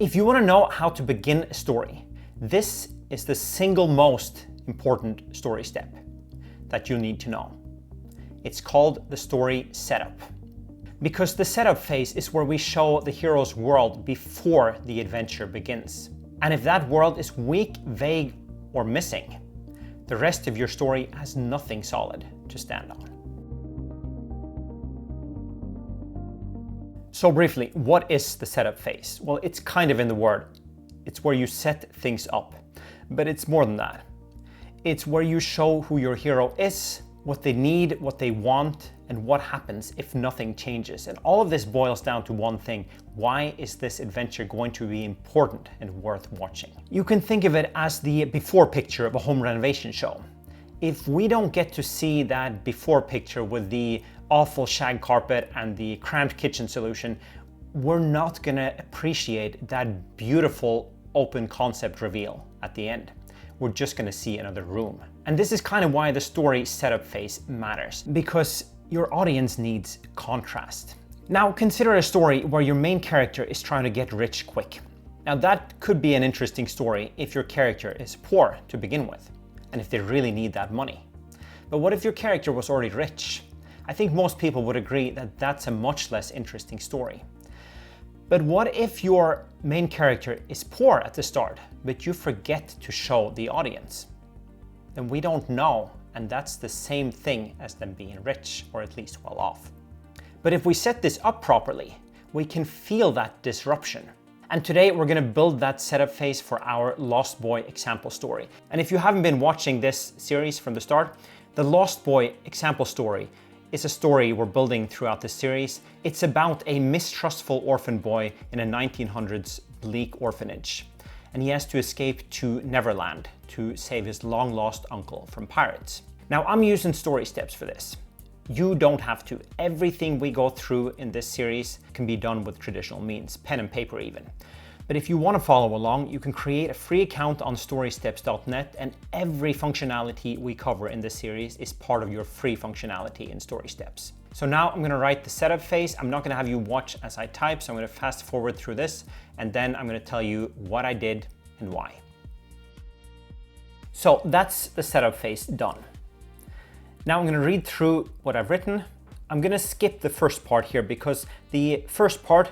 If you want to know how to begin a story, this is the single most important story step that you need to know. It's called the story setup. Because the setup phase is where we show the hero's world before the adventure begins. And if that world is weak, vague, or missing, the rest of your story has nothing solid to stand on. So briefly, what is the setup phase? Well, it's kind of in the word. It's where you set things up, but it's more than that. It's where you show who your hero is, what they need, what they want, and what happens if nothing changes. And all of this boils down to one thing: why is this adventure going to be important and worth watching? You can think of it as the before picture of a home renovation show. If we don't get to see that before picture with the awful shag carpet and the cramped kitchen solution, we're not gonna appreciate that beautiful open concept reveal at the end. We're just gonna see another room. And this is kind of why the story setup phase matters, because your audience needs contrast. Now consider a story where your main character is trying to get rich quick. Now that could be an interesting story if your character is poor to begin with, and if they really need that money. But what if your character was already rich? I think most people would agree that that's a much less interesting story. But what if your main character is poor at the start, but you forget to show the audience? Then we don't know, and that's the same thing as them being rich, or at least well off. But if we set this up properly, we can feel that disruption. And today we're gonna build that setup phase for our Lost Boy example story. And if you haven't been watching this series from the start, the Lost Boy example story is a story we're building throughout the series. It's about a mistrustful orphan boy in a 1900s bleak orphanage. And he has to escape to Neverland to save his long-lost uncle from pirates. Now, I'm using StorySteps for this. You don't have to. Everything we go through in this series can be done with traditional means, pen and paper even. But if you want to follow along, you can create a free account on StorySteps.net, and every functionality we cover in this series is part of your free functionality in StorySteps. So now I'm going to write the setup phase. I'm not going to have you watch as I type, so I'm going to fast forward through this, and then I'm going to tell you what I did and why. So that's the setup phase done. Now I'm going to read through what I've written. I'm going to skip the first part here because the first part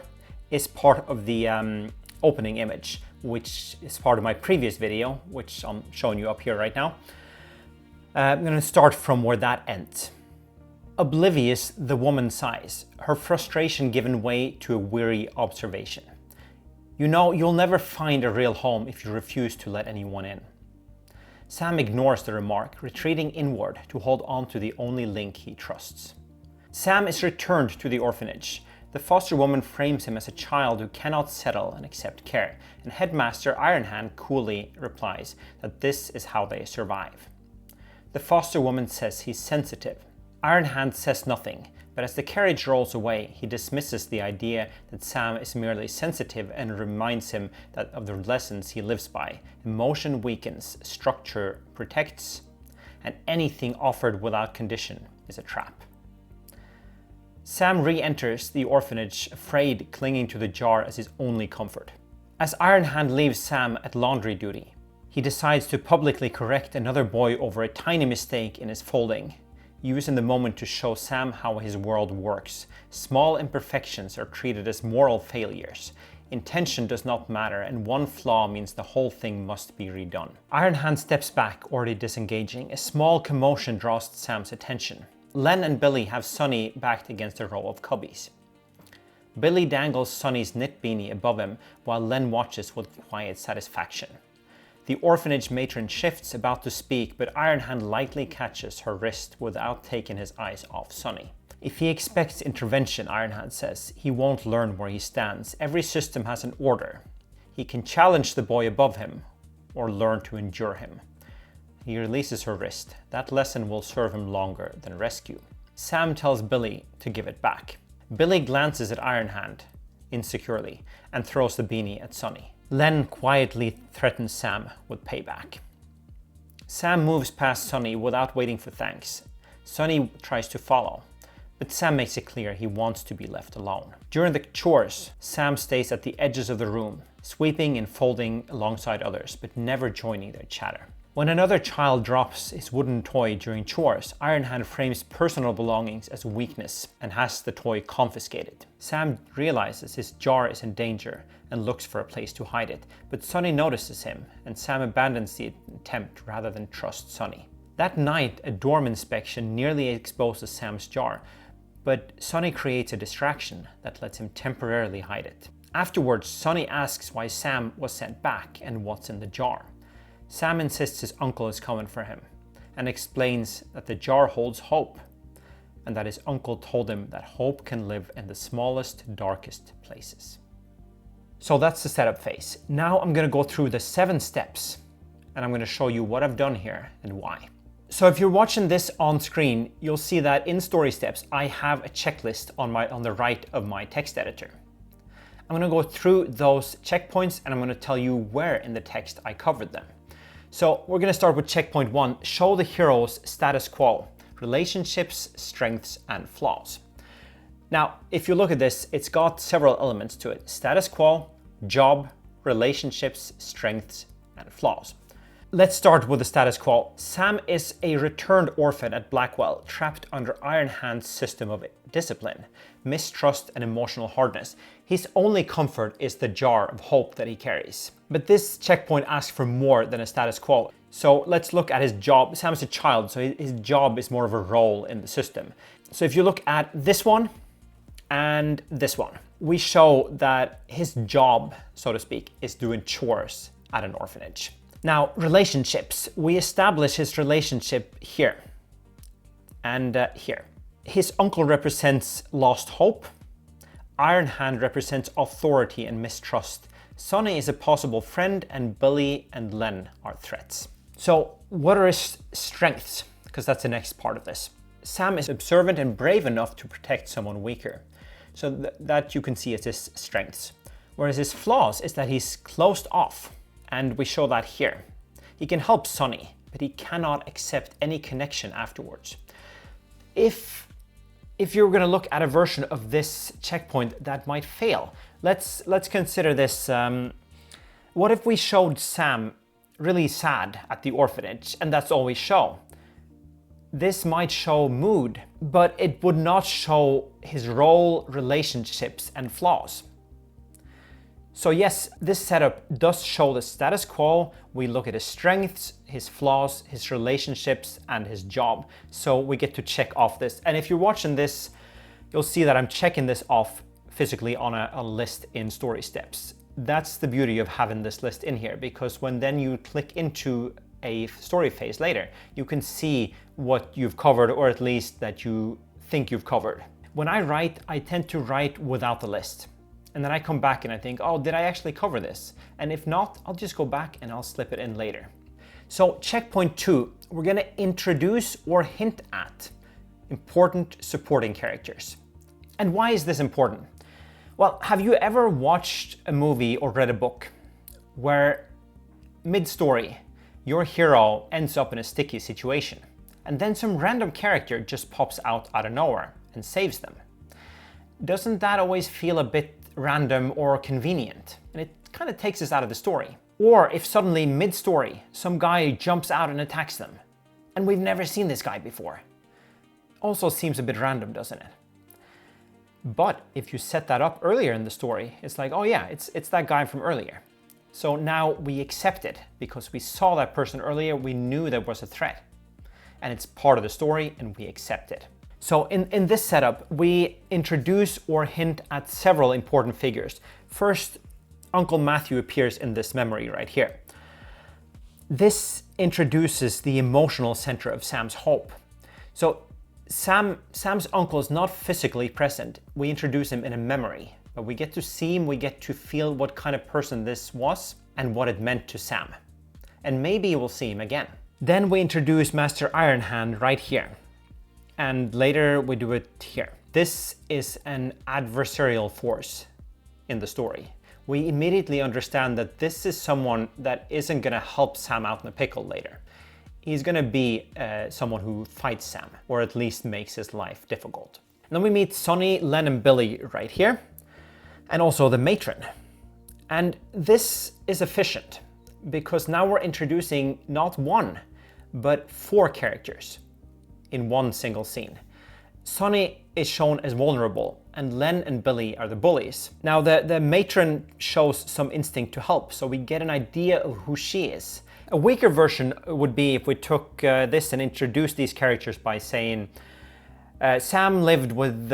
is part of the opening image, which is part of my previous video, which I'm showing you up here right now. I'm going to start from where that ends. Oblivious, the woman sighs, her frustration given way to a weary observation. You know, you'll never find a real home if you refuse to let anyone in. Sam ignores the remark, retreating inward to hold on to the only link he trusts. Sam is returned to the orphanage. The foster woman frames him as a child who cannot settle and accept care, and Headmaster Ironhand coolly replies that this is how they survive. The foster woman says he's sensitive. Ironhand says nothing, but as the carriage rolls away, he dismisses the idea that Sam is merely sensitive and reminds him that of the lessons he lives by. Emotion weakens, structure protects, and anything offered without condition is a trap. Sam re-enters the orphanage, afraid, clinging to the jar as his only comfort. As Ironhand leaves Sam at laundry duty, he decides to publicly correct another boy over a tiny mistake in his folding, using the moment to show Sam how his world works. Small imperfections are treated as moral failures. Intention does not matter, and one flaw means the whole thing must be redone. Ironhand steps back, already disengaging. A small commotion draws Sam's attention. Len and Billy have Sonny backed against a row of cubbies. Billy dangles Sonny's knit beanie above him, while Len watches with quiet satisfaction. The orphanage matron shifts, about to speak, but Ironhand lightly catches her wrist without taking his eyes off Sonny. If he expects intervention, Ironhand says, he won't learn where he stands. Every system has an order. He can challenge the boy above him, or learn to endure him. He releases her wrist. That lesson will serve him longer than rescue. Sam tells Billy to give it back. Billy glances at Ironhand insecurely and throws the beanie at Sonny. Len quietly threatens Sam with payback. Sam moves past Sonny without waiting for thanks. Sonny tries to follow, but Sam makes it clear he wants to be left alone. During the chores, Sam stays at the edges of the room, sweeping and folding alongside others, but never joining their chatter. When another child drops his wooden toy during chores, Iron Hand frames personal belongings as weakness and has the toy confiscated. Sam realizes his jar is in danger and looks for a place to hide it, but Sonny notices him and Sam abandons the attempt rather than trust Sonny. That night, a dorm inspection nearly exposes Sam's jar, but Sonny creates a distraction that lets him temporarily hide it. Afterwards, Sonny asks why Sam was sent back and what's in the jar. Sam insists his uncle is coming for him and explains that the jar holds hope and that his uncle told him that hope can live in the smallest, darkest places. So that's the setup phase. Now I'm going to go through the 7 steps and I'm going to show you what I've done here and why. So if you're watching this on screen, you'll see that in StorySteps, I have a checklist on the right of my text editor. I'm going to go through those checkpoints and I'm going to tell you where in the text I covered them. So we're going to start with checkpoint 1, show the hero's status quo, relationships, strengths, and flaws. Now, if you look at this, it's got several elements to it: status quo, job, relationships, strengths, and flaws. Let's start with the status quo. Sam is a returned orphan at Blackwell, trapped under Iron Hand's system of discipline, mistrust, and emotional hardness. His only comfort is the jar of hope that he carries. But this checkpoint asks for more than a status quo. So let's look at his job. Sam's a child, so his job is more of a role in the system. So if you look at this one and this one, we show that his job, so to speak, is doing chores at an orphanage. Now, relationships. We establish his relationship here and here. His uncle represents lost hope. Iron Hand represents authority and mistrust. Sonny is a possible friend, and Billy and Len are threats. So what are his strengths? Because that's the next part of this. Sam is observant and brave enough to protect someone weaker. So that you can see as his strengths. Whereas his flaws is that he's closed off. And we show that here. He can help Sonny, but he cannot accept any connection afterwards. If you're going to look at a version of this checkpoint that might fail, let's consider this. What if we showed Sam really sad at the orphanage and that's all we show? This might show mood, but it would not show his role, relationships, and flaws. So yes, this setup does show the status quo. We look at his strengths, his flaws, his relationships, and his job. So we get to check off this. And if you're watching this, you'll see that I'm checking this off physically on a list in StorySteps. That's the beauty of having this list in here, because when then you click into a story phase later, you can see what you've covered, or at least that you think you've covered. When I write, I tend to write without the list. And then I come back and I think, oh, did I actually cover this? And if not, I'll just go back and I'll slip it in later. So checkpoint 2, we're going to introduce or hint at important supporting characters. And why is this important? Well, have you ever watched a movie or read a book where mid-story, your hero ends up in a sticky situation and then some random character just pops out of nowhere and saves them? Doesn't that always feel a bit random or convenient? And it kind of takes us out of the story. Or if suddenly mid-story, some guy jumps out and attacks them, and we've never seen this guy before. Also seems a bit random, doesn't it? But if you set that up earlier in the story, it's like, oh yeah, it's that guy from earlier. So now we accept it because we saw that person earlier, we knew there was a threat. And it's part of the story and we accept it. So in this setup, we introduce or hint at several important figures. First, Uncle Matthew appears in this memory right here. This introduces the emotional center of Sam's hope. So Sam's uncle is not physically present. We introduce him in a memory, but we get to see him, we get to feel what kind of person this was and what it meant to Sam. And maybe we'll see him again. Then we introduce Master Iron Hand right here. And later we do it here. This is an adversarial force in the story. We immediately understand that this is someone that isn't going to help Sam out in a pickle later. He's going to be someone who fights Sam, or at least makes his life difficult. And then we meet Sonny, Len, and Billy right here, and also the matron. And this is efficient because now we're introducing not one, but 4 characters in one single scene. Sonny is shown as vulnerable, and Len and Billy are the bullies. Now the matron shows some instinct to help, so we get an idea of who she is. A weaker version would be if we took this and introduced these characters by saying Sam lived with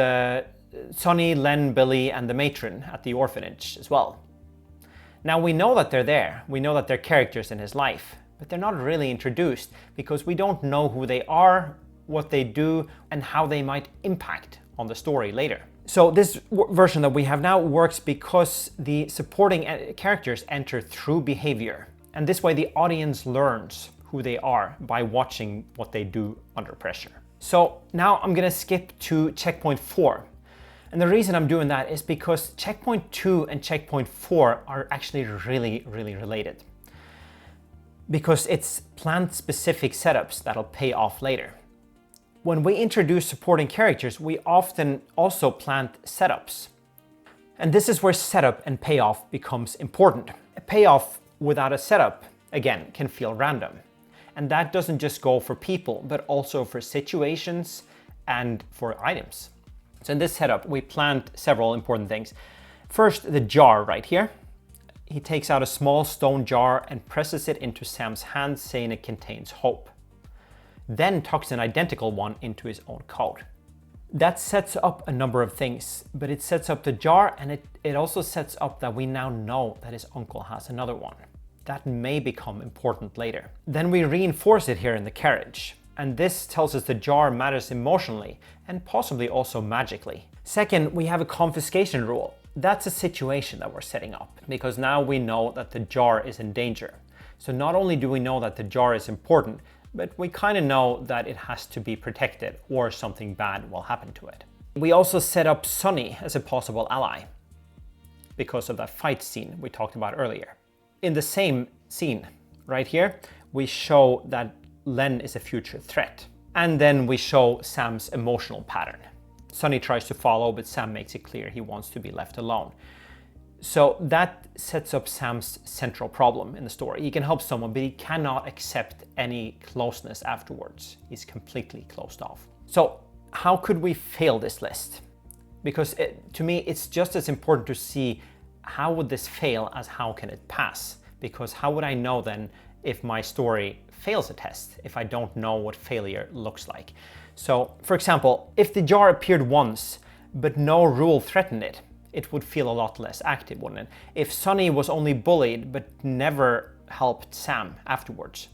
Sonny, Len, Billy, and the matron at the orphanage as well. Now we know that they're there, we know that they're characters in his life, but they're not really introduced because we don't know who they are, what they do, and how they might impact on the story later. So this version that we have now works because the supporting characters enter through behavior. And this way the audience learns who they are by watching what they do under pressure. So now I'm gonna skip to checkpoint 4. And the reason I'm doing that is because checkpoint 2 and checkpoint 4 are actually really related. Because it's plant-specific setups that'll pay off later. When we introduce supporting characters, we often also plant setups. And this is where setup and payoff becomes important. A payoff without a setup, again, can feel random. And that doesn't just go for people, but also for situations and for items. So in this setup, we plant several important things. First, the jar right here. He takes out a small stone jar and presses it into Sam's hand, saying it contains hope. Then tucks an identical one into his own coat. That sets up a number of things, but it sets up the jar, and it also sets up that we now know that his uncle has another one. That may become important later. Then we reinforce it here in the carriage, and this tells us the jar matters emotionally and possibly also magically. Second, we have a confiscation rule. That's a situation that we're setting up because now we know that the jar is in danger. So not only do we know that the jar is important, but we kind of know that it has to be protected or something bad will happen to it. We also set up Sonny as a possible ally because of that fight scene we talked about earlier. In the same scene right here, we show that Len is a future threat. And then we show Sam's emotional pattern. Sonny tries to follow, but Sam makes it clear he wants to be left alone. So that sets up Sam's central problem in the story. He can help someone, but he cannot accept any closeness afterwards. He's completely closed off. So how could we fail this list? Because to me, it's just as important to see how would this fail as how can it pass? Because how would I know then if my story fails a test, if I don't know what failure looks like? So, for example, if the jar appeared once, but no rule threatened it, it would feel a lot less active, wouldn't it? If Sonny was only bullied, but never helped Sam afterwards,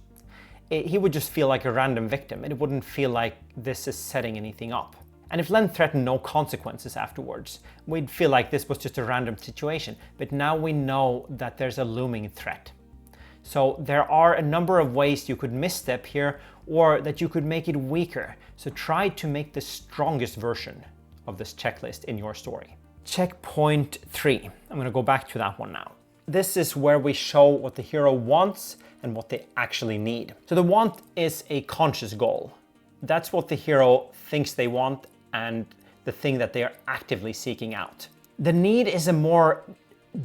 he would just feel like a random victim. It wouldn't feel like this is setting anything up. And if Len threatened no consequences afterwards, we'd feel like this was just a random situation. But now we know that there's a looming threat. So there are a number of ways you could misstep here, or that you could make it weaker. So try to make the strongest version of this checklist in your story. Checkpoint 3. I'm going to go back to that one now. This is where we show what the hero wants and what they actually need. So the want is a conscious goal. That's what the hero thinks they want and the thing that they are actively seeking out. The need is a more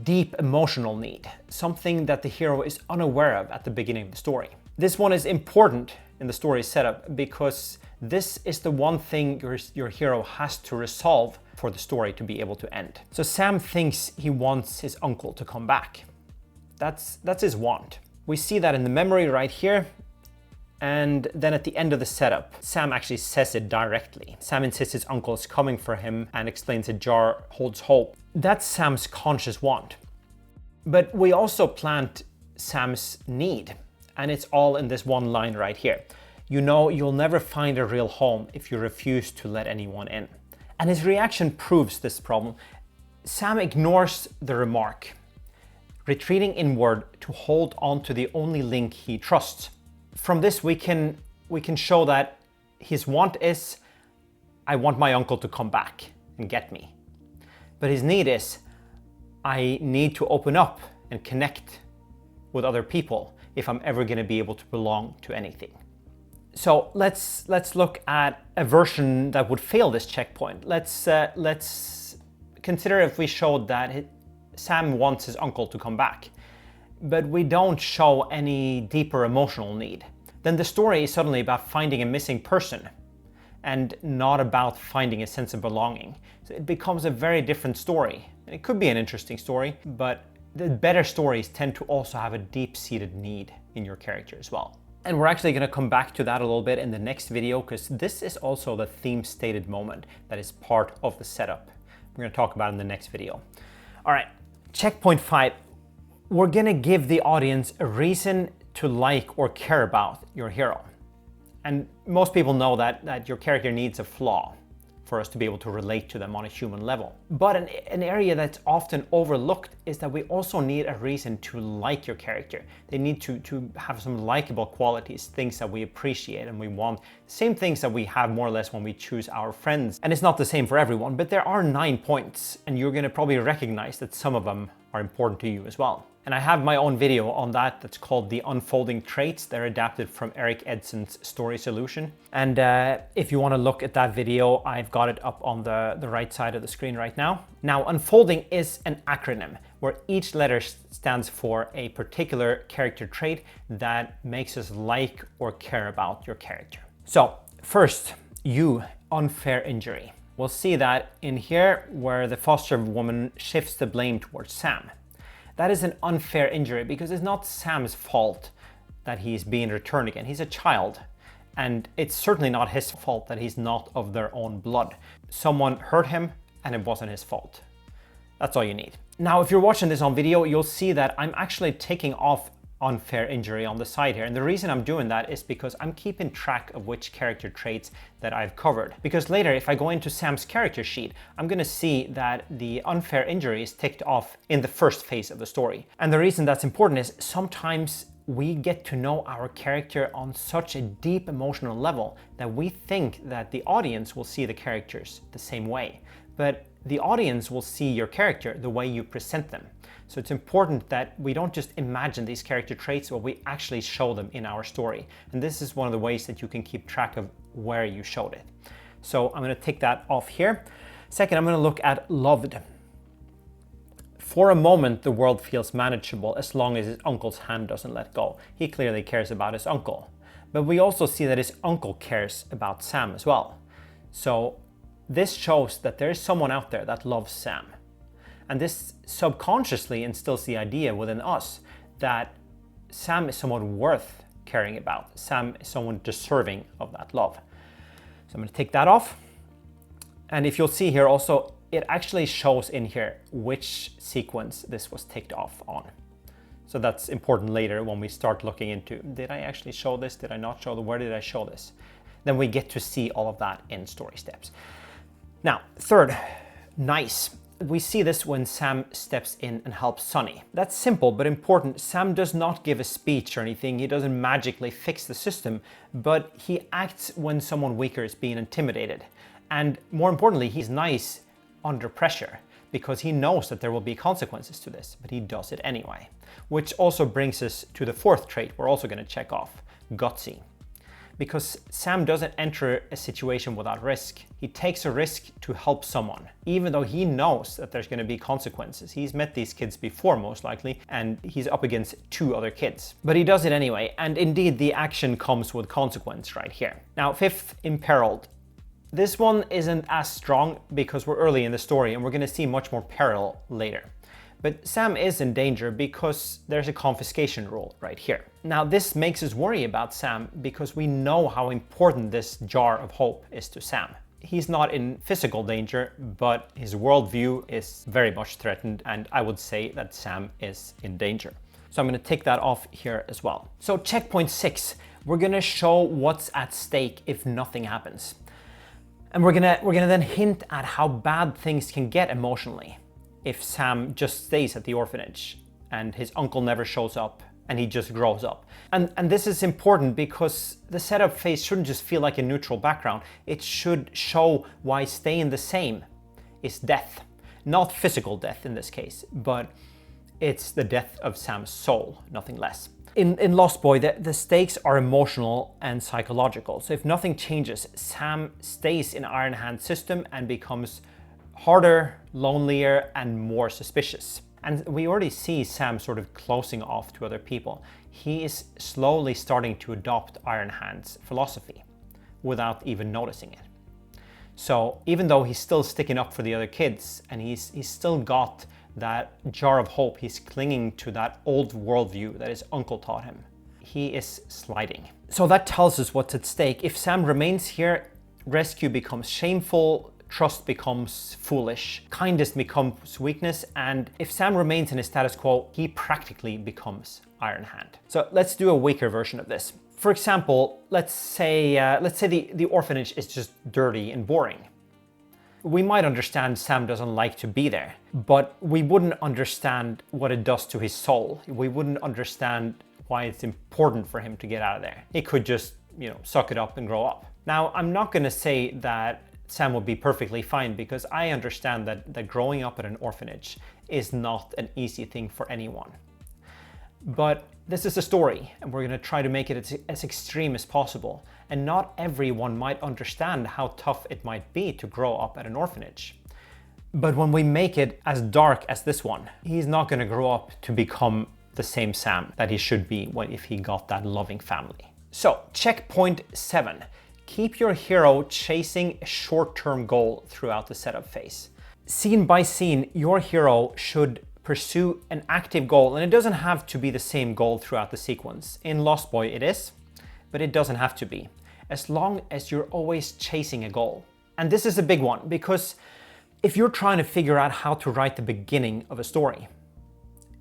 deep emotional need, something that the hero is unaware of at the beginning of the story. This one is important in the story setup because this is the one thing your hero has to resolve for the story to be able to end. So Sam thinks he wants his uncle to come back. That's his want. We see that in the memory right here. And then at the end of the setup, Sam actually says it directly. Sam insists his uncle is coming for him and explains a jar holds hope. That's Sam's conscious want. But we also plant Sam's need, and it's all in this one line right here. You know, you'll never find a real home if you refuse to let anyone in. And his reaction proves this problem. Sam ignores the remark, retreating inward to hold on to the only link he trusts. From this, we can show that his want is, I want my uncle to come back and get me. But his need is, I need to open up and connect with other people if I'm ever going to be able to belong to anything. So let's look at a version that would fail this checkpoint. Let's consider if we showed that Sam wants his uncle to come back, but we don't show any deeper emotional need. Then the story is suddenly about finding a missing person and not about finding a sense of belonging. So it becomes a very different story. And it could be an interesting story, but the better stories tend to also have a deep-seated need in your character as well. And we're actually going to come back to that a little bit in the next video, because this is also the theme stated moment that is part of the setup. We're going to talk about it in the next video. All right, checkpoint 5. We're going to give the audience a reason to like or care about your hero. And most people know that your character needs a flaw for us to be able to relate to them on a human level. But an area that's often overlooked is that we also need a reason to like your character. They need to have some likable qualities, things that we appreciate and we want. Same things that we have more or less when we choose our friends. And it's not the same for everyone, but there are 9 points, and you're gonna probably recognize that some of them are important to you as well. And I have my own video on that that's called The Unfolding Traits. They're adapted from Eric Edson's Story Solution. And if you want to look at that video, I've got it up on the right side of the screen right now. Now, unfolding is an acronym where each letter stands for a particular character trait that makes us like or care about your character. So first, unfair injury. We'll see that in here where the foster woman shifts the blame towards Sam. That is an unfair injury because it's not Sam's fault that he's being returned again. He's a child, and it's certainly not his fault that he's not of their own blood. Someone hurt him and it wasn't his fault. That's all you need. Now, if you're watching this on video, you'll see that I'm actually taking off unfair injury on the side here. And the reason I'm doing that is because I'm keeping track of which character traits that I've covered. Because later, if I go into Sam's character sheet, I'm gonna see that the unfair injury is ticked off in the first phase of the story. And the reason that's important is sometimes we get to know our character on such a deep emotional level that we think that the audience will see the characters the same way. But the audience will see your character the way you present them. So it's important that we don't just imagine these character traits, but we actually show them in our story. And this is one of the ways that you can keep track of where you showed it. So I'm going to take that off here. Second, I'm going to look at loved. For a moment, the world feels manageable as long as his uncle's hand doesn't let go. He clearly cares about his uncle. But we also see that his uncle cares about Sam as well. So this shows that there is someone out there that loves Sam. And this subconsciously instills the idea within us that Sam is someone worth caring about. Sam is someone deserving of that love. So I'm going to take that off. And if you'll see here also, it actually shows in here which sequence this was ticked off on. So that's important later when we start looking into, did I actually show this? Did I not show where did I show this? Then we get to see all of that in StorySteps. Now, third, nice. We see this when Sam steps in and helps Sonny. That's simple but important. Sam does not give a speech or anything. He doesn't magically fix the system, but he acts when someone weaker is being intimidated. And more importantly, he's nice under pressure because he knows that there will be consequences to this, but he does it anyway. Which also brings us to the fourth trait we're also going to check off, gutsy. Because Sam doesn't enter a situation without risk. He takes a risk to help someone, even though he knows that there's going to be consequences. He's met these kids before, most likely, and he's up against 2 other kids. But he does it anyway, and indeed the action comes with consequence right here. Now, fifth, imperiled. This one isn't as strong because we're early in the story and we're going to see much more peril later. But Sam is in danger because there's a confiscation rule right here. Now this makes us worry about Sam because we know how important this jar of hope is to Sam. He's not in physical danger, but his worldview is very much threatened, and I would say that Sam is in danger. So I'm going to take that off here as well. So checkpoint 6, we're going to show what's at stake if nothing happens. And we're gonna then hint at how bad things can get emotionally if Sam just stays at the orphanage and his uncle never shows up and he just grows up. And this is important because the setup phase shouldn't just feel like a neutral background. It should show why staying the same is death. Not physical death in this case, but it's the death of Sam's soul, nothing less. In Lost Boy, the stakes are emotional and psychological. So if nothing changes, Sam stays in Iron Hand's system and becomes harder, lonelier, and more suspicious. And we already see Sam sort of closing off to other people. He is slowly starting to adopt Iron Hand's philosophy without even noticing it. So even though he's still sticking up for the other kids and he's still got that jar of hope, he's clinging to that old worldview that his uncle taught him, he is sliding. So that tells us what's at stake. If Sam remains here, rescue becomes shameful, trust becomes foolish, kindness becomes weakness, and if Sam remains in his status quo, he practically becomes Iron Hand. So let's do a weaker version of this. For example, let's say the orphanage is just dirty and boring. We might understand Sam doesn't like to be there, but we wouldn't understand what it does to his soul. We wouldn't understand why it's important for him to get out of there. He could just, suck it up and grow up. Now, I'm not going to say that Sam would be perfectly fine, because I understand that growing up at an orphanage is not an easy thing for anyone. But this is a story, and we're going to try to make it as extreme as possible. And not everyone might understand how tough it might be to grow up at an orphanage. But when we make it as dark as this one, he's not going to grow up to become the same Sam that he should be if he got that loving family. So, checkpoint 7. Keep your hero chasing a short-term goal throughout the setup phase. Scene by scene, your hero should pursue an active goal, and it doesn't have to be the same goal throughout the sequence. In Lost Boy it is, but it doesn't have to be, as long as you're always chasing a goal. And this is a big one, because if you're trying to figure out how to write the beginning of a story,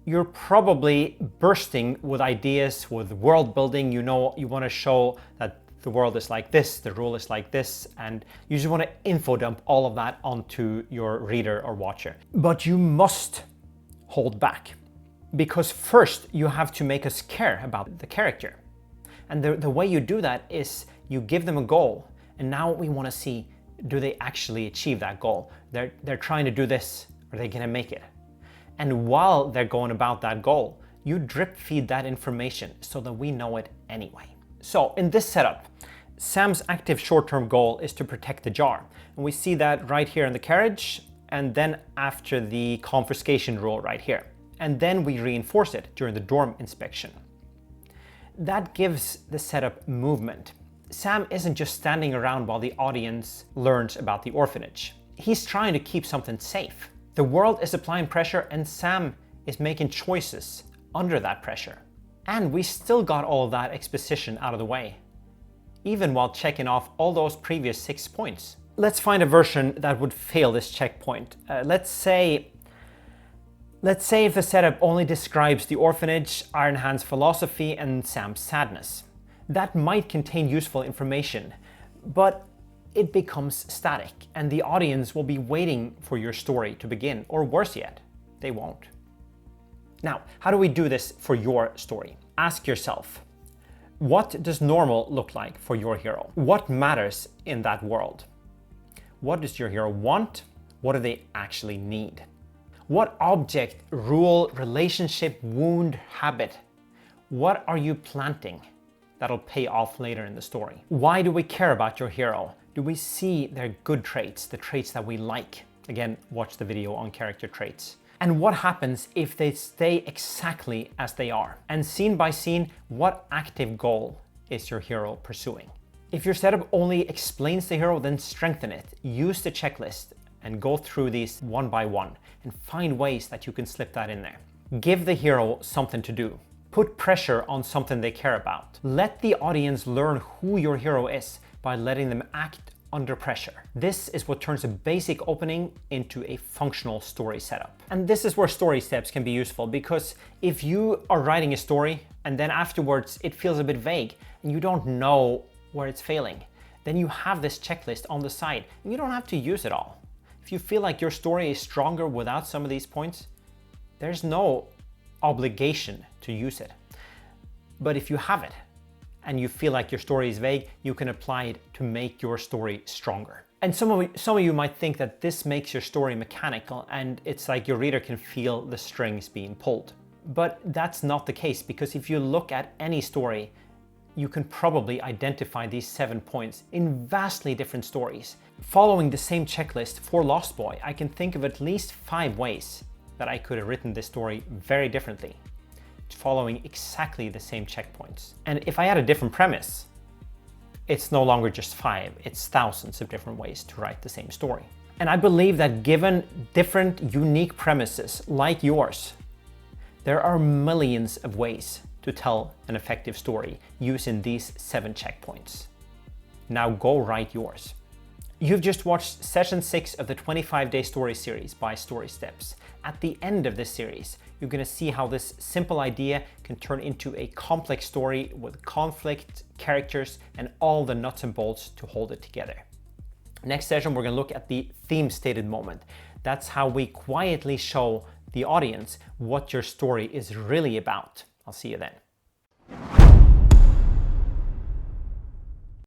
you're probably bursting with ideas, with world building. You want to show that the world is like this, the rule is like this, and you just want to info dump all of that onto your reader or watcher. But you must hold back, because first you have to make us care about the character. And the way you do that is you give them a goal, and now we want to see, do they actually achieve that goal? They're trying to do this, are they gonna make it? And while they're going about that goal, you drip feed that information so that we know it anyway. So in this setup, Sam's active short-term goal is to protect the jar. And we see that right here in the carriage, and then after the confiscation rule right here. And then we reinforce it during the dorm inspection. That gives the setup movement. Sam isn't just standing around while the audience learns about the orphanage. He's trying to keep something safe. The world is applying pressure, and Sam is making choices under that pressure. And we still got all of that exposition out of the way, even while checking off all those previous 6 points. Let's find a version that would fail this checkpoint. Let's say if the setup only describes the orphanage, Iron Hand's philosophy, and Sam's sadness. That might contain useful information, but it becomes static, and the audience will be waiting for your story to begin, or worse yet, they won't. Now, how do we do this for your story? Ask yourself, what does normal look like for your hero? What matters in that world? What does your hero want? What do they actually need? What object, rule, relationship, wound, habit, what are you planting that'll pay off later in the story? Why do we care about your hero? Do we see their good traits, the traits that we like? Again, watch the video on character traits. And what happens if they stay exactly as they are? And scene by scene, what active goal is your hero pursuing? If your setup only explains the hero, then strengthen it. Use the checklist and go through these one by one and find ways that you can slip that in there. Give the hero something to do. Put pressure on something they care about. Let the audience learn who your hero is by letting them act under pressure. This is what turns a basic opening into a functional story setup. And this is where StorySteps can be useful, because if you are writing a story and then afterwards it feels a bit vague and you don't know where it's failing, then you have this checklist on the side and you don't have to use it all. If you feel like your story is stronger without some of these points, there's no obligation to use it. But if you have it and you feel like your story is vague, you can apply it to make your story stronger. And some of you might think that this makes your story mechanical and it's like your reader can feel the strings being pulled. But that's not the case, because if you look at any story, you can probably identify these 7 points in vastly different stories. Following the same checklist for Lost Boy, I can think of at least 5 ways that I could have written this story very differently, following exactly the same checkpoints. And if I had a different premise, it's no longer just 5, it's thousands of different ways to write the same story. And I believe that given different unique premises like yours, there are millions of ways to tell an effective story using these 7 checkpoints. Now go write yours. You've just watched session 6 of the 25-day story series by StorySteps. At the end of this series, you're going to see how this simple idea can turn into a complex story with conflict, characters, and all the nuts and bolts to hold it together. Next session, we're going to look at the theme stated moment. That's how we quietly show the audience what your story is really about. I'll see you then.